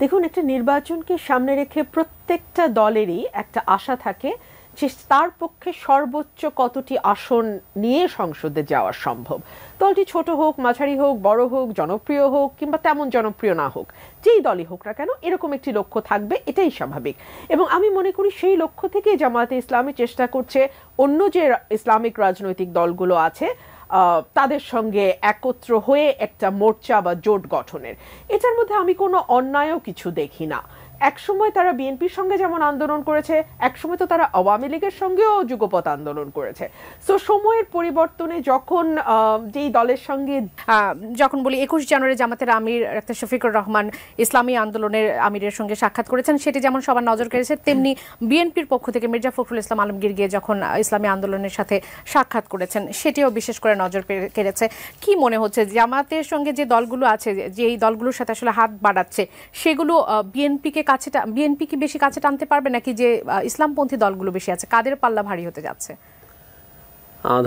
দেখুন, একটা নির্বাচনকে সামনে রেখে প্রত্যেকটা দলেরই একটা আশা থাকে যে তার পক্ষে সর্বোচ্চ কতটি আসন নিয়ে সংসদে যাওয়া সম্ভব। দলটি ছোট হোক, মাঝারি হোক, বড় হোক, জনপ্রিয় হোক কিংবা তেমন জনপ্রিয় না হোক, যেই দলই হোক না কেন এরকম একটি লক্ষ্য থাকবে, এটাই স্বাভাবিক। এবং আমি মনে করি সেই লক্ষ্য থেকে জামায়াতে ইসলামী চেষ্টা করছে অন্য যে ইসলামিক রাজনৈতিক দলগুলো আছে তাদের সঙ্গে একত্র হয়ে একটা মোর্চা বা জোট গঠনের। এটার মধ্যে আমি কোনো অন্যায়ও কিছু দেখি না। একসময় তারা বিএনপির সঙ্গে যেমন আন্দোলন করেছে, একসময় তো তারা আওয়ামী লীগের সঙ্গেও যুগপৎ আন্দোলন করেছে। সো সময়ের পরিবর্তনে যখন যেই দলের সঙ্গে যখন বলি 21 জানুয়ারি জামাতের আমির ডাক্তার শফিকুর রহমান ইসলামী আন্দোলনের আমিরের সঙ্গে সাক্ষাৎ করেছেন, সেটি যেমন সবার নজর কেড়েছে, তেমনি বিএনপির পক্ষ থেকে মির্জা ফখরুল ইসলাম আলমগীর গিয়ে যখন ইসলামী আন্দোলনের সাথে সাক্ষাৎ করেছেন সেটিও বিশেষ করে নজর কেড়েছে। কি মনে হচ্ছে জামাতের সঙ্গে যে দলগুলো আছে, যে এই দলগুলোর সাথে আসলে হাত বাড়াচ্ছে, সেগুলো বিএনপি কি বেশি কাছে টানতে পারবে নাকি যে ইসলামপন্থী দলগুলো বেশি আছে, কাদের পাল্লা ভারী হতে যাচ্ছে?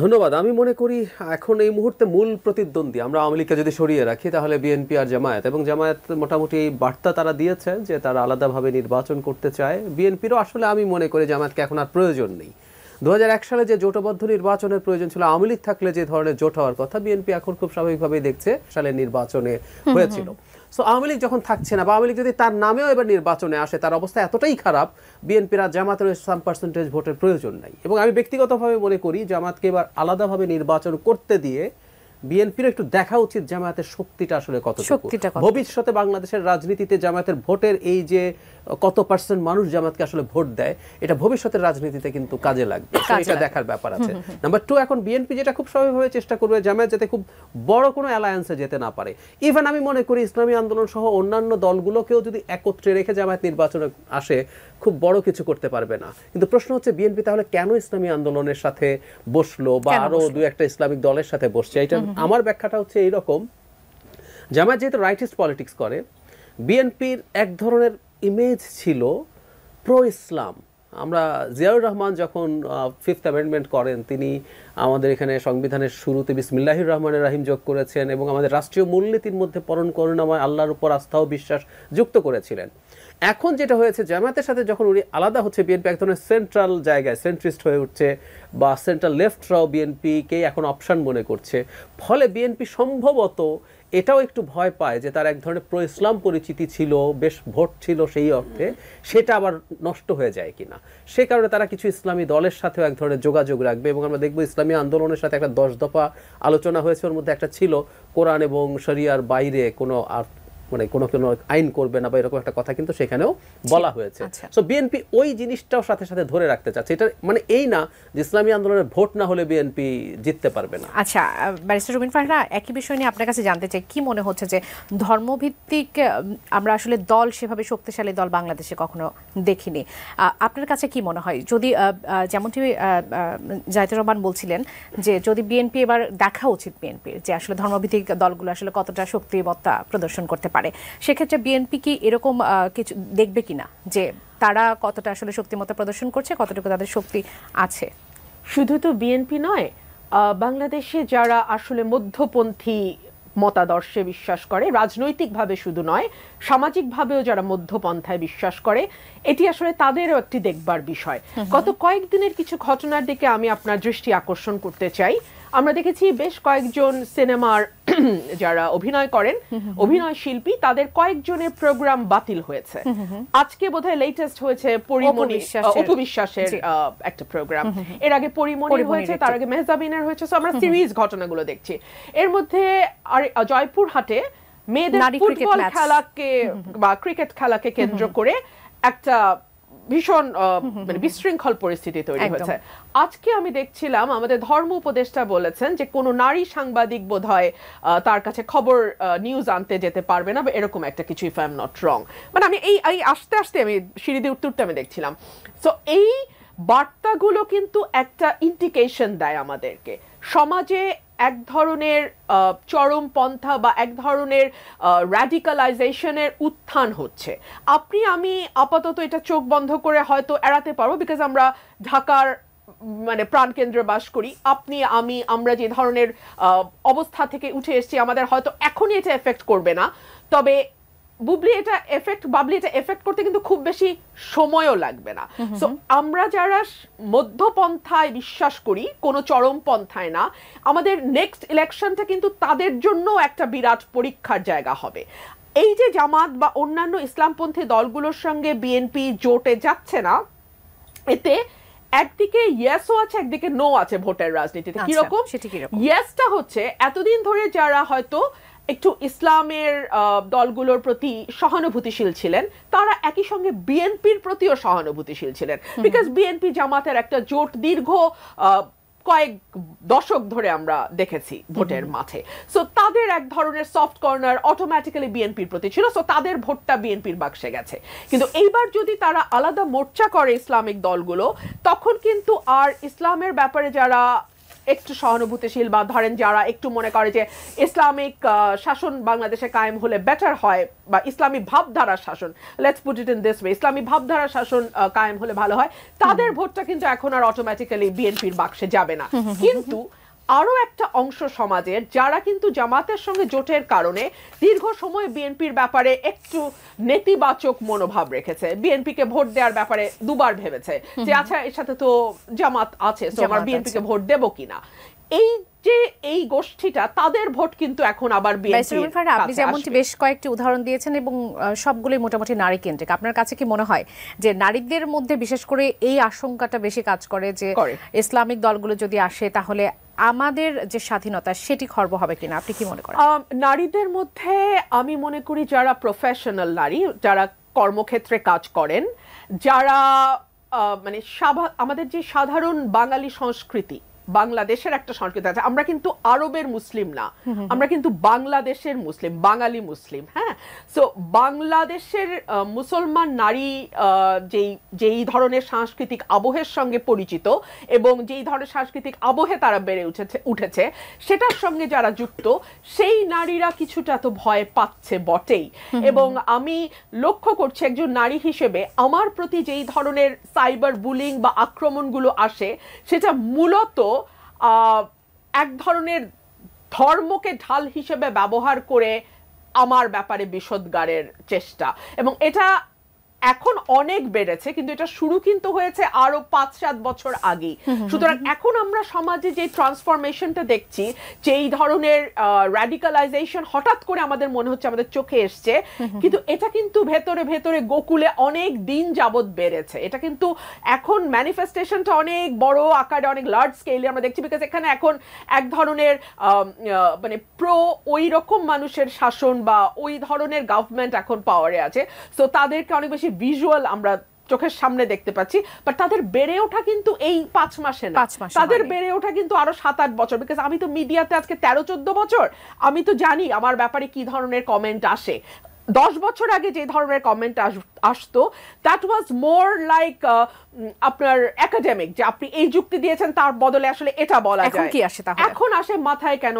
ধন্যবাদ। আমি মনে করি এখন এই মুহূর্তে মূল প্রতিদ্বন্দ্বী আমরা আওয়ামী লীগকে যদি সরিয়ে রাখি তাহলে বিএনপি আর জামায়াত, এবং জামায়াত মোটামুটি বার্তা তারা দিয়েছে যে তারা আলাদাভাবে নির্বাচন করতে চায়। বিএনপিরও আসলে আমি মনে করি জামায়াতকে এখন আর প্রয়োজন নেই। 2001 সালে যে জোটবদ্ধ নির্বাচনের প্রয়োজন ছিল, আওয়ামী লীগ থাকলে যে ধরনের জোট হওয়ার কথা, বিএনপি এখন খুব স্বাভাবিকভাবেই দেখছে সালের নির্বাচনে হয়েছিল। সো আওয়ামী লীগ যখন থাকছে না, বা আওয়ামী লীগ যদি তার নামেও এবার নির্বাচনে আসে, তার অবস্থা এতটাই খারাপ, বিএনপির আর জামাতের সাম পার্সেন্টেজ ভোটের প্রয়োজন নাই। এবং আমি ব্যক্তিগতভাবে মনে করি জামাতকে এবার আলাদাভাবে নির্বাচন করতে দিয়ে বিএনপির একটু দেখা উচিত জামায়াতের শক্তিটা আসলে কতটুকু। ভবিষ্যতে বাংলাদেশের রাজনীতিতে জামায়াতের ভোটের এই যে কত পার্সেন্ট মানুষ জামায়াতকে আসলে ভোট দেয়, এটা ভবিষ্যতের রাজনীতিতে কিন্তু কাজে লাগবে, এটা দেখার ব্যাপার আছে। নাম্বার 2, এখন বিএনপি যেটা খুব স্বাভাবিকভাবে চেষ্টা করবে জামায়াত যাতে খুব বড় কোনো অ্যালায়েন্সে যেতে না পারে। ইভেন আমি মনে করি ইসলামী আন্দোলন সহ অন্যান্য দলগুলোকেও যদি একত্রে রেখে জামায়াত নির্বাচনে আসে, খুব বড় কিছু করতে পারবে না। কিন্তু প্রশ্ন হচ্ছে বিএনপি তাহলে কেন ইসলামী আন্দোলনের সাথে বসলো বা আরো দু একটা ইসলামিক দলের সাথে বসছে? এটা আমার ব্যাখ্যাটা হচ্ছে এইরকম, জামায়াত যেহেতু রাইটিস্ট পলিটিক্স করে, বিএনপির এক ধরনের ইমেজ ছিল প্রো ইসলাম। আমরা জিয়াউর রহমান যখন 5th অ্যামেন্ডমেন্ট করেন, তিনি আমাদের এখানে সংবিধানের শুরুতে বিসমিল্লাহির রহমানির রহিম যোগ করেছেন এবং আমাদের রাষ্ট্রীয় মূলনীতির মধ্যে পরম করুণাময় আল্লাহর উপর আস্থা ও বিশ্বাস যুক্ত করেছিলেন। এখন যেটা হয়েছে, জামায়াতের সাথে যখন উনি আলাদা হচ্ছে, বিএনপি এক ধরনের সেন্ট্রাল জায়গায় সেন্ট্রিস্ট হয়ে উঠছে, বা সেন্ট্রাল লেফটরাও বিএনপিকে এখন অপশন মনে করছে। ফলে বিএনপি সম্ভবত এটাও একটু ভয় পায় যে তার এক ধরনের প্রো ইসলাম পরিচিতি ছিল, বেশ ভোট ছিল সেই অর্থে, সেটা আবার নষ্ট হয়ে যায় কিনা। সে কারণে তারা কিছু ইসলামী দলের সাথেও এক ধরনের যোগাযোগ রাখবে। এবং আমরা দেখবো ইসলামী আন্দোলনের সাথে একটা 10 দফা আলোচনা হয়েছে, ওর মধ্যে একটা ছিল কোরআন এবং শরিয়ার বাইরে কোনো মানে কোনো আইন করবে না বা এরকম একটা কথা কিন্তু সেখানেও বলা হয়েছে। সো বিএনপি ওই জিনিসটাও সাথে সাথে ধরে রাখতে চাচ্ছে। এটা মানে এই না যে ইসলামী আন্দোলনের ভোট না হলে বিএনপি জিততে পারবে না। আচ্ছা, ব্যারিস্টার রুমিন ফারহানা, একই বিষয় নিয়ে আপনার কাছে জানতে চাই, কি মনে হচ্ছে যে ধর্মভিত্তিক আমরা আসলে দল, সেভাবে শক্তিশালী দল বাংলাদেশে কখনো দেখিনি। আপনার কাছে কি মনে হয়, যদি যেমনটি জাহিদুর রহমান বলছিলেন যে যদি বিএনপি এবার দেখা উচিত বিএনপির যে আসলে ধর্মভিত্তিক দলগুলো আসলে কতটা শক্তিমত্তা প্রদর্শন করতে পারে, সেক্ষেত্রে বিএনপি কি এরকম কিছু দেখবে কিনা যে তারা কতটা আসলে শক্তিমত্তা প্রদর্শন করছে, কতটুকু তাদের শক্তি আছে? শুধু তো বিএনপি নয়, বাংলাদেশে যারা আসলে মধ্যপন্থী মতাদর্শে বিশ্বাস করে, রাজনৈতিকভাবে শুধু নয় সামাজিকভাবেও যারা মধ্যপন্থায় বিশ্বাস করে, এটি আসলে তাদেরও একটি দেখবার বিষয়। গত কয়েকদিনের কিছু ঘটনার দিকে আমি আপনার দৃষ্টি আকর্ষণ করতে চাই। আমরা দেখেছি বেশ কয়েকজন সিনেমার যারা অভিনয় করেন, অভিনয় শিল্পী, তাদের কয়েকজনের প্রোগ্রাম বাতিল হয়েছে। আজকে বোধহয় লেটেস্ট হয়েছে অপু বিশ্বাসের একটা প্রোগ্রাম। এর আগে পরিমণি হয়েছে, তার আগে মেহজাবিনের হয়েছে। আমরা সিরিজ ঘটনাগুলো দেখছি। এর মধ্যে জয়পুরহাটে মেয়েদের ফুটবল খেলাকে বা ক্রিকেট খেলাকে কেন্দ্র করে একটা ভীষণ মানে বিশৃঙ্খল পরিস্থিতি তৈরি হয়েছে। আজকে আমি দেখছিলাম আমাদের ধর্ম উপদেষ্টা বলেছেন যে কোনো নারী সাংবাদিক বোধহয় তার কাছে খবর নিউজ আনতে যেতে পারবে না বা এরকম একটা কিছু, if I am not wrong. মানে আমি এই আস্তে আস্তে আমি সিঁড়ি দিয়ে উঠতে আমি দেখছিলাম। সো এই বার্তাগুলো কিন্তু একটা ইন্ডিকেশন দেয় আমাদেরকে সমাজে এক ধরনের চরমপন্থা বা এক ধরনের র্যাডিকালাইজেশনের উত্থান হচ্ছে। আমি আপাতত এটা চোখ বন্ধ করে হয়তো এড়াতে পারবো, বিকজ আমরা ঢাকার মানে প্রাণকেন্দ্রে বাস করি। আমরা যে ধরনের অবস্থা থেকে উঠে এসেছি, আমাদের হয়তো এখনই এটা এফেক্ট করবে না, তবে বাবলি এটা এফেক্ট করতে কিন্তু খুব বেশি সময়ও লাগবে না। সো আমরা যারা মধ্যপন্থায় বিশ্বাস করি, কোনো চরমপন্থায় না, আমাদের নেক্সট ইলেকশনটা কিন্তু তাদের জন্য একটা বিরাট পরীক্ষার জায়গা হবে। এই যে জামাত বা অন্যান্য ইসলামপন্থী দলগুলোর সঙ্গে বিএনপি জোটে যাচ্ছে না, এতে একদিকে ইয়েসও আছে, একদিকে নো আছে ভোটের রাজনীতিতে। কিরকম? ইয়েসটা হচ্ছে এতদিন ধরে যারা হয়তো একটু ইসলামের দলগুলোর প্রতি সহানুভূতিশীল ছিলেন, তারা একই সঙ্গে বিএনপির প্রতিও সহানুভূতিশীল ছিলেন, বিকজ বিএনপি জামাতের একটা জোট দীর্ঘ কয়েক দশক ধরে আমরা দেখেছি ভোটের মাঠে। সো তাদের এক ধরনের সফট কর্নার অটোমেটিক্যালি বিএনপির প্রতি ছিল, সো তাদের ভোটটা বিএনপির বাক্সে গেছে। কিন্তু এইবার যদি তারা আলাদা মোর্চা করে ইসলামিক দলগুলো, তখন কিন্তু আর ইসলামের ব্যাপারে যারা একটু সহানুভূতিশীল বা ধরেন যারা একটু মনে করে যে ইসলামিক শাসন বাংলাদেশে কায়েম হলে বেটার হয়, বা ইসলামী ভাবধারার শাসন, let's put it in this way, ইসলামী ভাবধারার শাসন কায়েম হলে ভালো হয়, তাদের ভোটটা কিন্তু এখন আর অটোমেটিক্যালি বিএনপির বাক্সে যাবে না। কিন্তু আরো একটা অংশ সমাজের যারা কিন্তু জামাতের সঙ্গে জোটের কারণে দীর্ঘ সময় বিএনপির ব্যাপারে একটু নেতিবাচক মনোভাব রেখেছে, বিএনপিকে ভোট দেওয়ার ব্যাপারে দুবার ভেবেছে যে আচ্ছা এর সাথে তো জামাত আছে, তো আমরা বিএনপিকে ভোট দেবো কিনা। এই যে এই গোষ্ঠীটা, তাদের ভোট কিন্তু এখন আবার আপনি যেমনটি বেশ কয়েকটি উদাহরণ দিয়েছেন এবং সবগুলোই মোটামুটি নারী কেন্দ্রিক। আপনার কাছে কি মনে হয় যে নারীদের মধ্যে বিশেষ করে এই আশঙ্কাটা বেশি কাজ করে যে ইসলামিক দলগুলো যদি আসে তাহলে আমাদের যে স্বাধীনতা সেটি খর্ব হবে কিনা? আপনি কি মনে করেন? নারীদের মধ্যে আমি মনে করি যারা প্রফেশনাল নারী, যারা কর্মক্ষেত্রে কাজ করেন, যারা মানে আমাদের যে সাধারণ বাঙালি সংস্কৃতি, বাংলাদেশের একটা সংস্কৃতি আছে, আমরা কিন্তু আরবের মুসলিম না, আমরা কিন্তু বাংলাদেশের মুসলিম, বাঙালি মুসলিম। হ্যাঁ, সো বাংলাদেশের মুসলমান নারী যেই ধরনের সাংস্কৃতিক আবহের সঙ্গে পরিচিত এবং যেই ধরনের সাংস্কৃতিক আবহে তারা বেড়ে উঠেছে সেটার সঙ্গে যারা যুক্ত, সেই নারীরা কিছুটা তো ভয় পাচ্ছে বটেই। এবং আমি লক্ষ্য করছি একজন নারী হিসেবে আমার প্রতি যেই ধরনের সাইবার বুলিং বা আক্রমণগুলো আসে, সেটা মূলত এক ধরনের ধর্মকে ঢাল হিসেবে ব্যবহার করে আমার ব্যাপারে বিষোদ্গারের চেষ্টা, এবং এটা এখন অনেক বেড়েছে, কিন্তু এটা শুরু কিন্তু হয়েছে আরো 5-7 বছর আগে। সুতরাং এখন আমরা সমাজে যে ট্রান্সফরমেশনটা দেখছি, যে এই ধরনের র্যাডিকালাইজেশন হঠাৎ করে আমাদের মনে হচ্ছে আমাদের চোখে এসছে, কিন্তু এটা কিন্তু ভেতরে ভেতরে গোকুলে অনেক দিন যাবত বেড়েছে। এটা কিন্তু এখন ম্যানিফেস্টেশনটা অনেক বড় আকারে, অনেক লার্জ স্কেলে আমরা দেখছি, বিকজ এখানে এখন এক ধরনের মানে ওই রকম মানুষের শাসন বা ওই ধরনের গভর্নমেন্ট এখন পাওয়ারে আছে। সো তাদেরকে অনেক বেশি ভিজুয়াল আমরা চোখের সামনে দেখতে পাচ্ছি, বাট তাদের বেড়ে ওঠা কিন্তু এই 5 মাসে না, তাদের বেড়ে ওঠা কিন্তু আরো 7-8 বছর। বিকজ আমি তো মিডিয়াতে আজকে 13-14 বছর, আমি তো জানি আমার ব্যাপারে কি ধরনের কমেন্ট আসে। 10 বছর আগে যে ধরনের কমেন্ট আসতো, দ্যাট ওয়াজ মোর লাইক আপনার একাডেমিক, যে আপনি এই যুক্তি দিয়েছেন তার বদলে আসলে এটা বলা যায়। এখন আসে মাথায় কেন